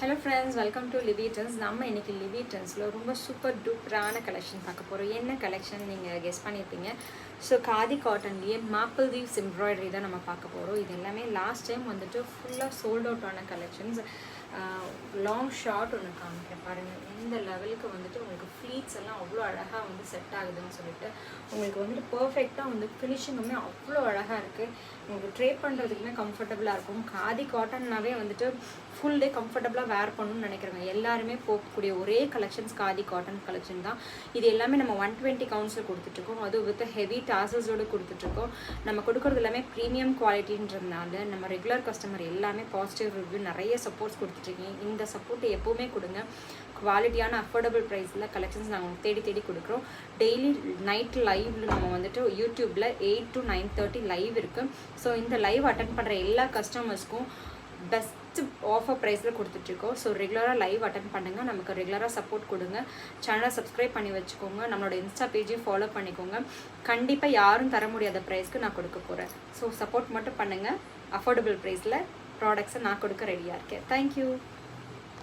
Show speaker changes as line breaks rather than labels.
Hello friends, welcome to Livy trends. நம்ம இன்றைக்கி Livy ட்ரெண்ட்ஸில் ரொம்ப சூப்பர் டூப்பரான கலெக்ஷன் பார்க்க போகிறோம். என்ன கலெக்ஷன் நீங்கள் கெஸ் பண்ணியிருப்பீங்க. ஸோ காதி காட்டன்லேயே மேப்பிள் லீவ்ஸ் எம்ப்ராய்டரி தான் நம்ம பார்க்க போகிறோம். இது எல்லாமே லாஸ்ட் டைம் வந்துட்டு ஃபுல்லாக சோல்ட் அவுட் ஆன கலெக்ஷன்ஸ். லாங் ஷார்ட் ஒன்று காமிக்கிறேன் பாருங்கள். இந்த லெவலுக்கு வந்துட்டு உங்களுக்கு ஃப்ளீட்ஸ் எல்லாம் அவ்வளோ அழகாக வந்து செட் ஆகுதுன்னு சொல்லிட்டு உங்களுக்கு வந்துட்டு பர்ஃபெக்டாக வந்து ஃபினிஷிங்குமே அவ்வளோ அழகாக இருக்குது. உங்களுக்கு ட்ரே பண்ணுறதுக்குமே கம்ஃபர்டபுளாக இருக்கும். காதி காட்டன்னாவே வந்துட்டு ஃபுல் டே கம்ஃபர்டபுளாக வேர் பண்ணணும்னு நினைக்கிறவங்க எல்லாருமே போகக்கூடிய ஒரே கலெக்ஷன்ஸ் காதி காட்டன் கலெக்ஷன் தான். இது எல்லாமே நம்ம 120 கவுண்ட்ஸில் கொடுத்துட்ருக்கோம். அதுவும் வித் ஹெவி டாசல்ஸோடு கொடுத்துட்ருக்கோம். நம்ம கொடுக்குறது எல்லாமே ப்ரீமியம் குவாலிட்டின்றதுனால நம்ம ரெகுலர் கஸ்டமர் எல்லாமே பாசிட்டிவ் ரிவ்யூ நிறைய சப்போர்ட்ஸ் கொடுத்துட்ருக்கீங்க. இந்த சப்போர்ட்டை எப்போவுமே கொடுங்க. குவாலிட்டியான அஃபோர்டபுள் ப்ரைஸில் கலெக்ஷன்ஸ் நாங்கள் தேடி கொடுக்குறோம். டெய்லி நைட் லைவ்ல நம்ம வந்துட்டு யூடியூப்பில் 8 to 9:30 லைவ் இருக்குது. ஸோ இந்த லைவ் அட்டன் பண்ணுற எல்லா கஸ்டமர்ஸ்க்கும் பெஸ்ட் ஆஃபர் ப்ரைஸில் கொடுத்துட்ருக்கோம். ஸோ ரெகுலராக லைவ் அட்டன் பண்ணுங்கள். நமக்கு ரெகுலராக சப்போர்ட் கொடுங்க. சேனலை சப்ஸ்கிரைப் பண்ணி வச்சுக்கோங்க. நம்மளோட இன்ஸ்டா பேஜையும் ஃபாலோ பண்ணிக்கோங்க. கண்டிப்பாக யாரும் தர முடியாத ப்ரைஸ்க்கு நான் கொடுக்க போகிறேன். ஸோ சப்போர்ட் மட்டும் பண்ணுங்கள். அஃபோர்டபுள் ப்ரைஸில் ப்ராடக்ட்ஸை நான் கொடுக்க ரெடியாக இருக்கேன். தேங்க்யூ.